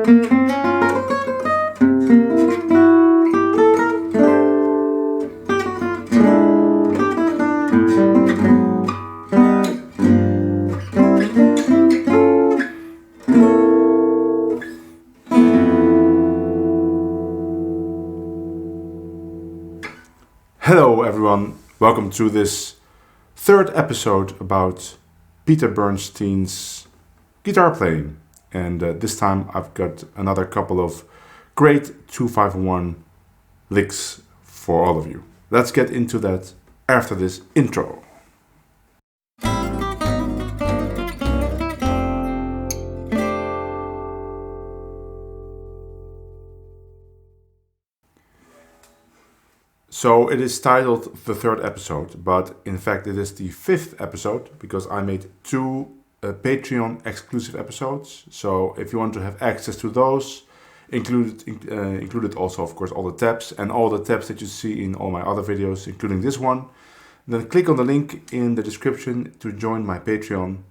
Hello everyone, welcome to this third episode about Peter Bernstein's guitar playing. And this time I've got another couple of great 251 licks for all of you. Let's get into that after this intro. So it is titled the third episode, but in fact it is the fifth episode because I made two Patreon exclusive episodes. So if you want to have access to those, included also of course all the tabs and all the tabs that you see in all my other videos, including this one, then click on the link in the description to join my Patreon,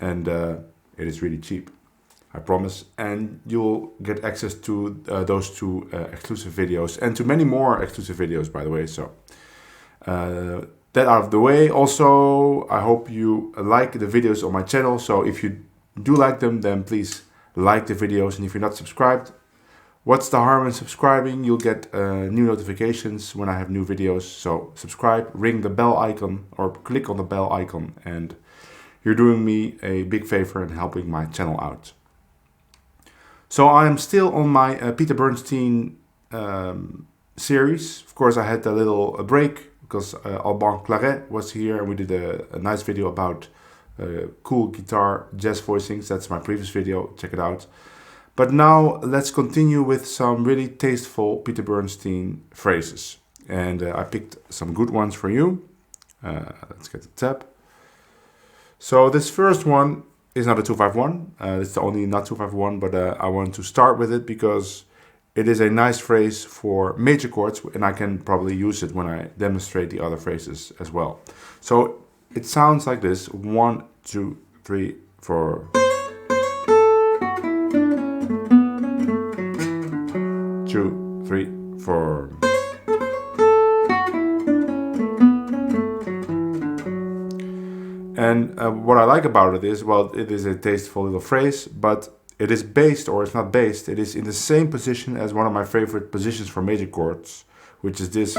and it is really cheap, I promise, and you'll get access to those two exclusive videos and to many more exclusive videos, by the way. So that out of the way. Also, I hope you like the videos on my channel. So if you do like them, then please like the videos. And if you're not subscribed, what's the harm in subscribing? You'll get new notifications when I have new videos. So subscribe, ring the bell icon or click on the bell icon, and you're doing me a big favor and helping my channel out. So I'm still on my Peter Bernstein series. Of course, I had a little break because Alban Claret was here and we did a nice video about cool guitar jazz voicings. That's my previous video, check it out. But now let's continue with some really tasteful Peter Bernstein phrases. And I picked some good ones for you. Let's get the tab. So this first one is not a 251. It's the only not 251, but I want to start with it because it is a nice phrase for major chords, and I can probably use it when I demonstrate the other phrases as well. So it sounds like this: 1, 2, 3, 4. 2, 3, 4. And what I like about it is, well, it is a tasteful little phrase, but it is based, or it's not based, it is in the same position as one of my favorite positions for major chords, which is this,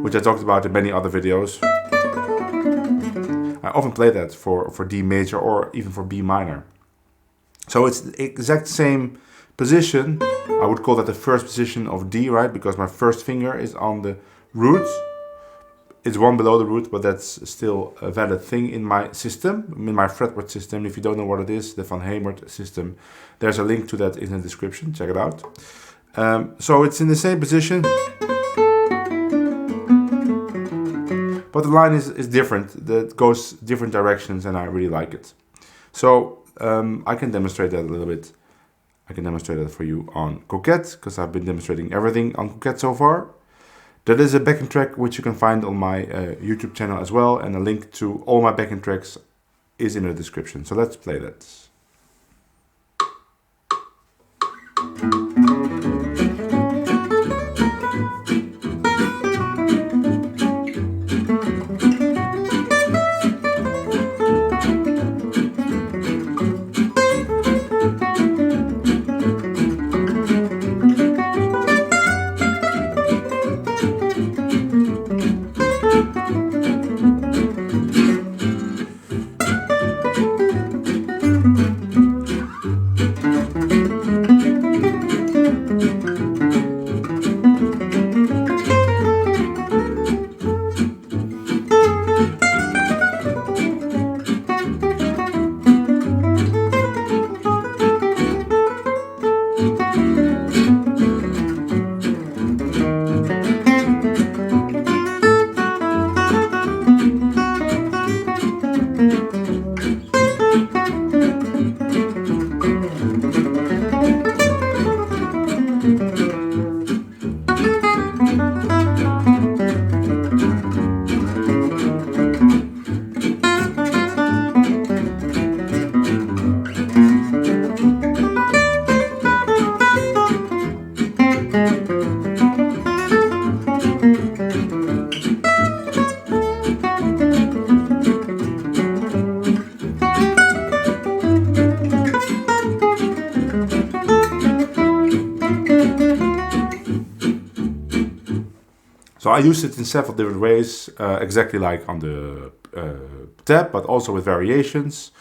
which I talked about in many other videos. I often play that for D major or even for B minor. So it's the exact same position. I would call that the first position of D, right? Because my first finger is on the root. It's one below the root, but that's still a valid thing in my system, in my fretboard system. If you don't know what it is, the Van Hemert system, there's a link to that in the description. Check it out. So it's in the same position, but the line is different. That goes different directions, and I really like it. So I can demonstrate that a little bit. I can demonstrate that for you on Coquette, because I've been demonstrating everything on Coquette so far. That is a backing track which you can find on my YouTube channel as well, and a link to all my backing tracks is in the description. So let's play that. So I use it in several different ways, exactly like on the tab, but also with variations,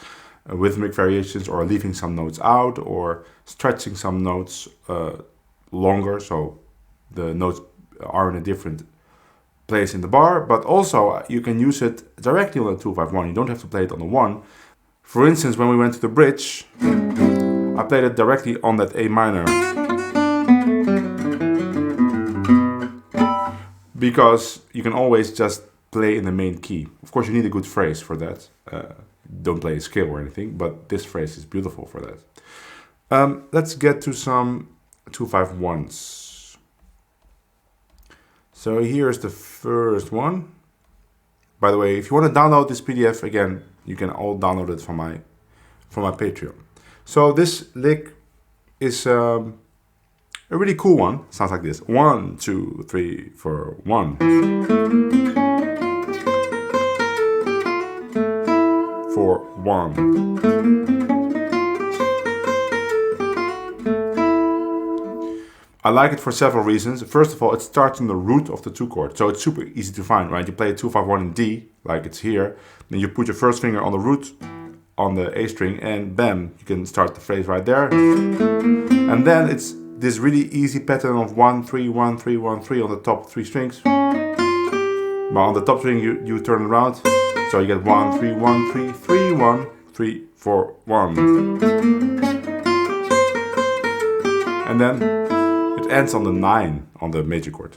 rhythmic variations, or leaving some notes out, or stretching some notes longer, so the notes are in a different place in the bar. But also you can use it directly on the 2-5-1. You don't have to play it on the 1. For instance, when we went to the bridge, I played it directly on that A minor, because you can always just play in the main key. Of course, you need a good phrase for that. Don't play a scale or anything, but this phrase is beautiful for that. Let's get to some 2-5-1s. So here's the first one. By the way, if you want to download this PDF, again, you can all download it from my Patreon. So this lick is a really cool one. Sounds like this: 1, 2, 3, 4, 1. 4, 1. I like it for several reasons. First of all, it starts on the root of the 2 chord, so it's super easy to find, right? You play a 2-5-1 in D, like it's here, then you put your first finger on the root on the A string, and bam, you can start the phrase right there. And then it's this really easy pattern of 1, 3, 1, 3, 1, 3 on the top 3 strings. But on the top string you turn around, so you get 1, 3, 1, 3, 3, 1, 3, 4, 1. And then it ends on the 9 on the major chord.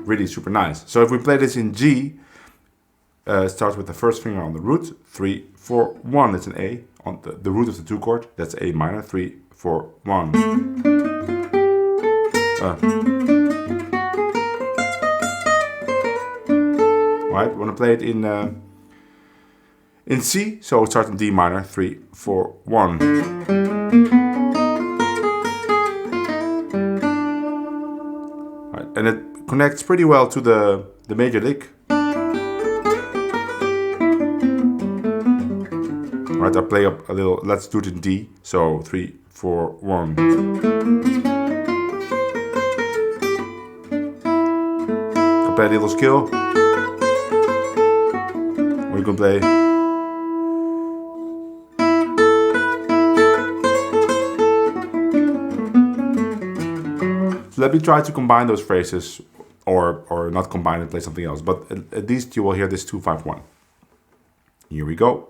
Really super nice. So if we play this in G, starts with the first finger on the root, 3, 4, 1, it's an A. On the root of the 2 chord, that's A minor, 3, 4, 1. Right, want to play it in C, so it starts in D minor, 3, 4, 1. Right, and it connects pretty well to the major lick. Right, I play up a little, let's do it in D, so 3, 4, 1. I play a little scale. Or you can play. So let me try to combine those phrases, or not combine and play something else, but at least you will hear this 2-5-1. Here we go.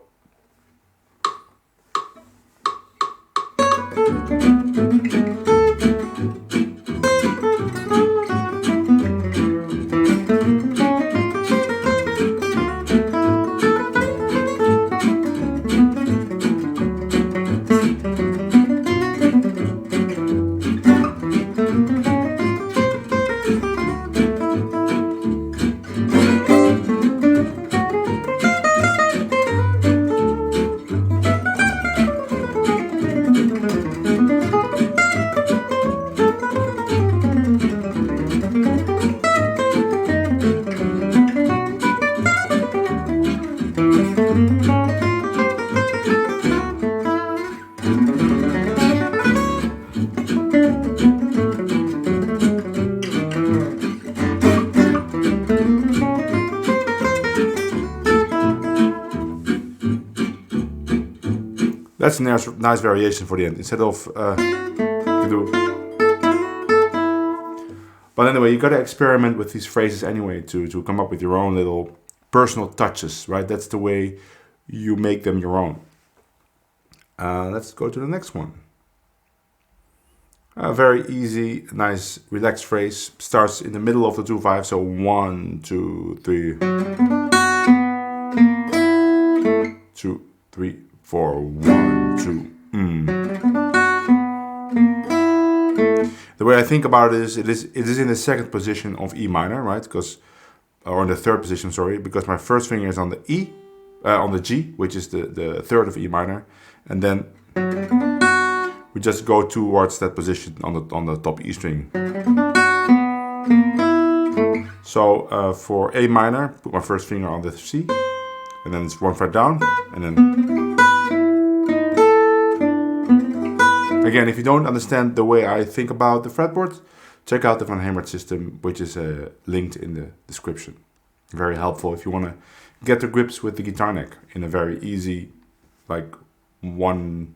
That's a nice variation for the end, instead of you do. But anyway, you gotta experiment with these phrases anyway to come up with your own little personal touches, right? That's the way you make them your own. Let's go to the next one. A very easy, nice, relaxed phrase. Starts in the middle of the 2-5, so 1, 2, 3. 2, 3, 4, 1, 2. The way I think about it is, it is in the second position of E minor, right? Or in the third position, sorry, because my first finger is on the E, on the G, which is the third of E minor, and then we just go towards that position on the top E string. So for A minor, put my first finger on the C, and then it's 1 fret down, and then. Again, if you don't understand the way I think about the fretboard, check out the Van Hemert system, which is linked in the description. Very helpful if you want to get to grips with the guitar neck in a very easy, like 1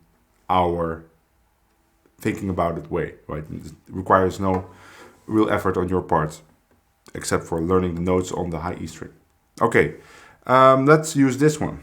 hour thinking about it way, right? It requires no real effort on your part, except for learning the notes on the high E string. Okay, let's use this one.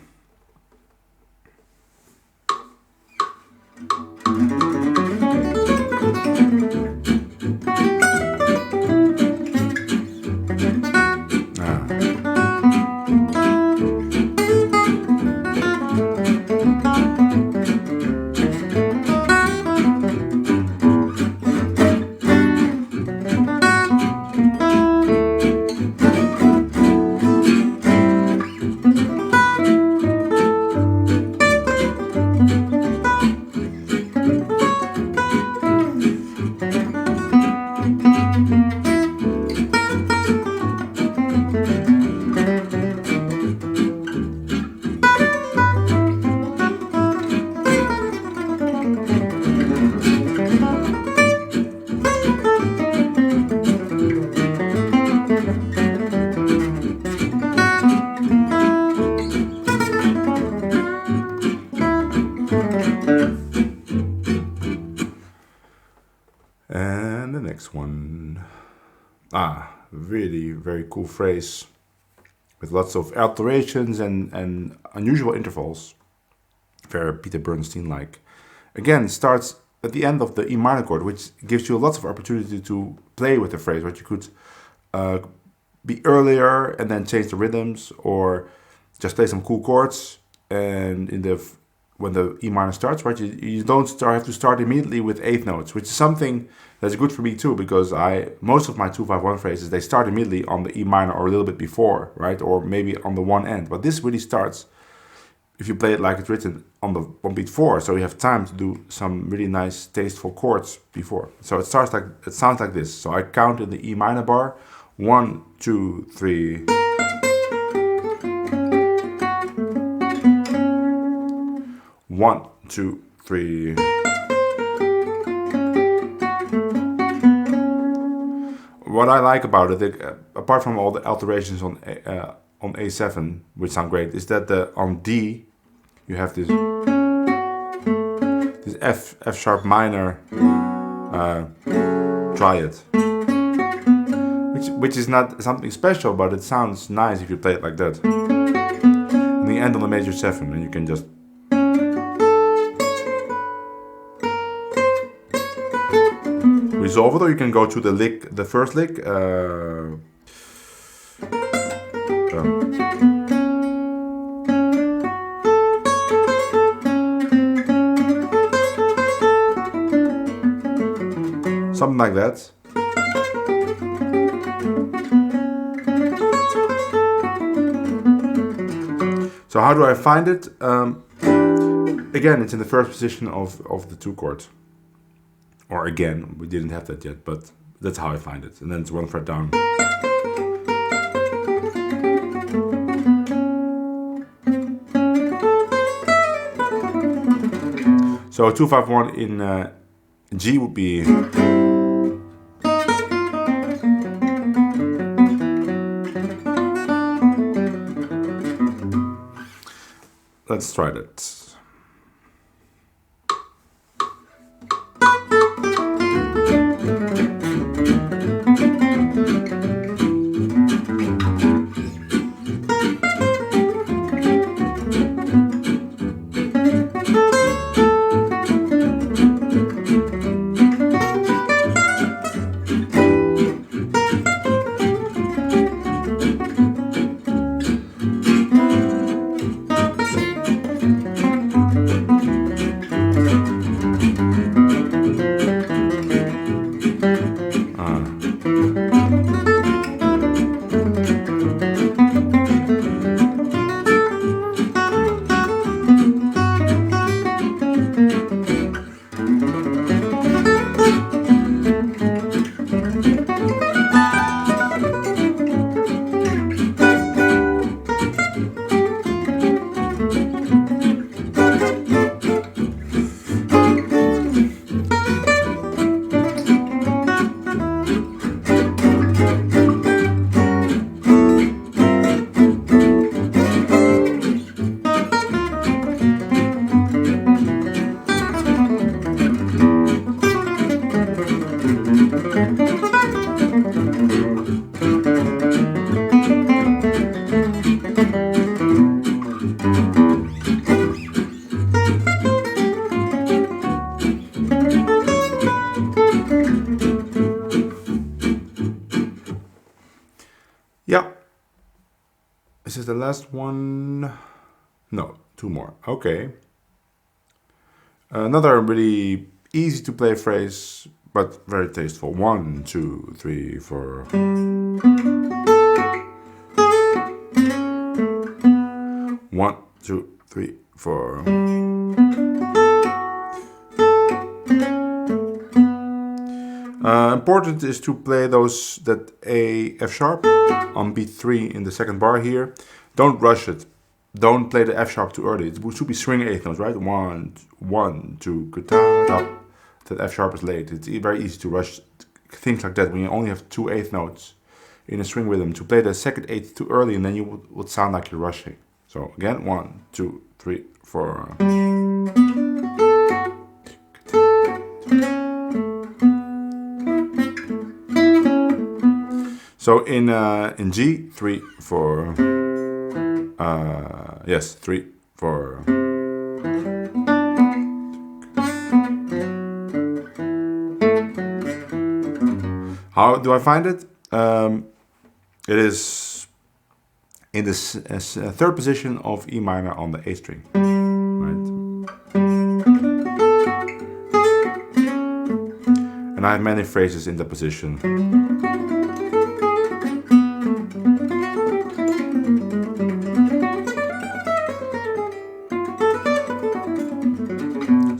And the next one. Really very cool phrase with lots of alterations and unusual intervals. Very Peter Bernstein-like. Again, starts at the end of the E minor chord, which gives you lots of opportunity to play with the phrase. Right? You could be earlier and then change the rhythms, or just play some cool chords. And when the E minor starts, right, you don't have to start immediately with eighth notes, which is something that's good for me too, because most of my 2-5-1 phrases, they start immediately on the E minor or a little bit before, right, or maybe on the one end. But this really starts, if you play it like it's written, on the 1 beat 4, so you have time to do some really nice, tasteful chords before. So it sounds like this. So I count in the E minor bar: 1, 2, 3. 1, 2, 3. What I like about it, apart from all the alterations on A7, which sound great, is that on D you have this F sharp minor triad, which is not something special, but it sounds nice if you play it like that. And the end on the major 7, and you can just resolve it, or you can go to the first lick. Something like that. So how do I find it? Again, it's in the first position of the 2 chord. Or again, we didn't have that yet, but that's how I find it. And then it's 1 fret down. So 2-5-1 in G would be. Let's try that. Is this the last one? No, 2 more. Okay. Another really easy to play phrase, but very tasteful. 1, 2, 3, 4. 1, 2, 3, 4. Important is to play that A, F sharp on beat 3 in the second bar here. Don't rush it. Don't play the F sharp too early. It should be swing 8th notes, right? 1, 1, 2, da. That F sharp is late. It's very easy to rush things like that when you only have 2 8th notes in a swing rhythm. To play the second 8th too early, and then you would sound like you're rushing. So again, 1, 2, 3, 4. So in G, 3, 4. Yes, 3, 4. How do I find it? It is in the third position of E minor on the A string. Right? And I have many phrases in the position.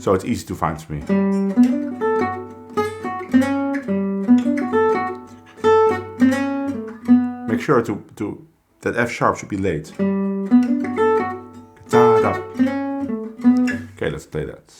So it's easy to find for me. Make sure that F sharp should be late. Okay, let's play that.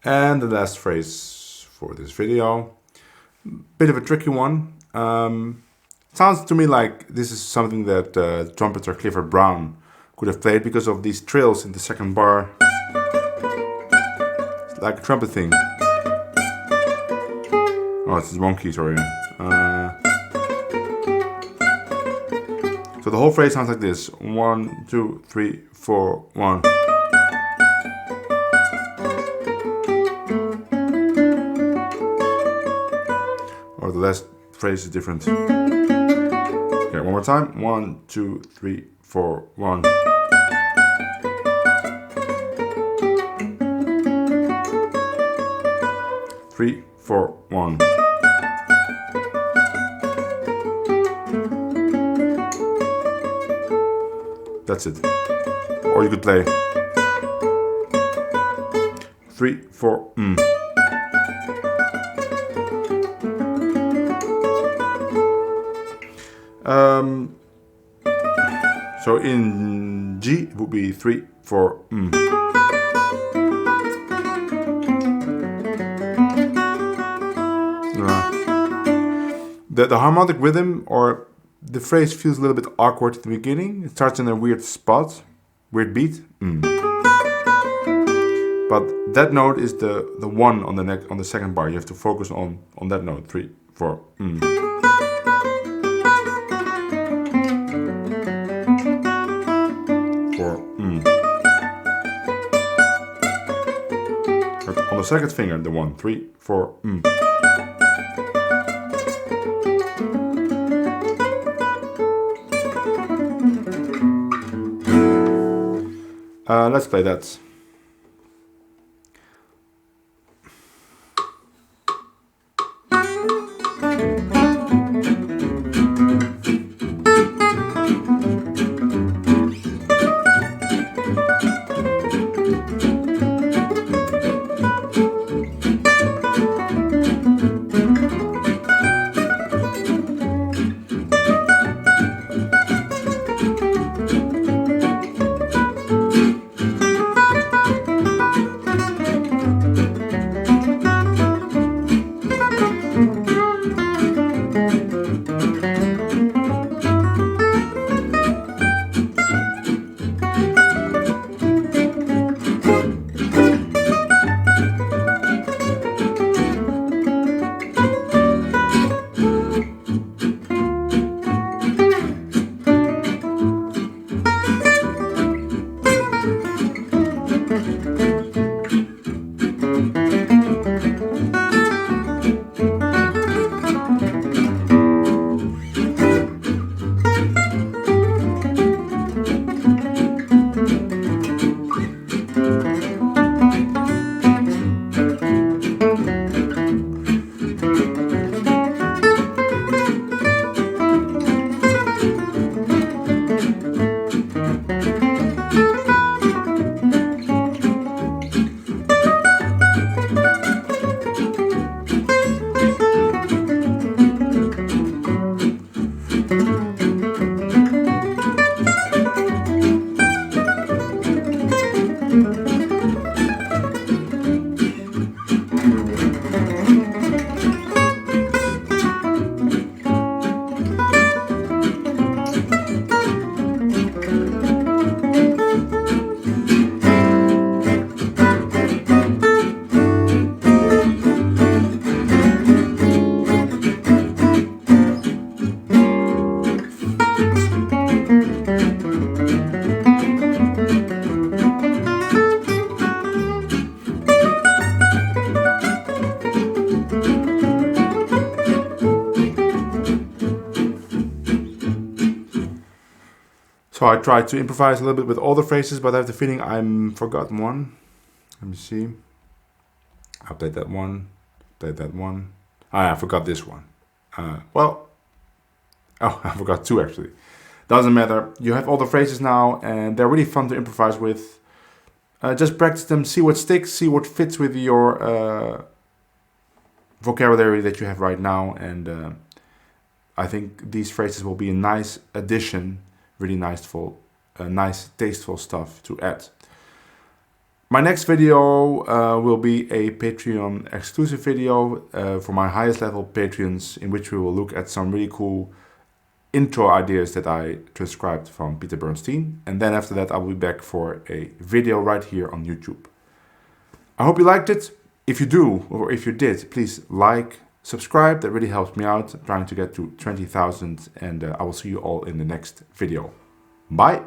And the last phrase for this video, bit of a tricky one. Sounds to me like this is something that trumpeter Clifford Brown could have played because of these trills in the second bar. It's like a trumpet thing. Oh, it's wrong key, sorry. So the whole phrase sounds like this. 1, 2, 3, 4, 1. Or the last phrase is different. Okay, one more time. 1, 2, 3, 4, 1. Three, 4, 1. That's it. Or you could play 3, 4, So in G it would be 3, 4, The harmonic rhythm or the phrase feels a little bit awkward at the beginning. It starts in a weird spot, weird beat. But that note is the one on the second bar. You have to focus on that note. 3, 4. On the second finger, the 1, 3, 4. Let's play that. So I tried to improvise a little bit with all the phrases, but I have the feeling I forgotten one. Let me see. Update that one. Update that one. I forgot this one. I forgot 2 actually. Doesn't matter. You have all the phrases now, and they're really fun to improvise with. Just practice them, see what sticks, see what fits with your vocabulary that you have right now, and I think these phrases will be a nice addition, really nice, tasteful stuff to add. My next video will be a Patreon exclusive video for my highest level Patreons, in which we will look at some really cool intro ideas that I transcribed from Peter Bernstein. And then after that, I'll be back for a video right here on YouTube. I hope you liked it. If you do, or if you did, please like, subscribe. That really helps me out, trying to get to 20,000. And I will see you all in the next video. Bye.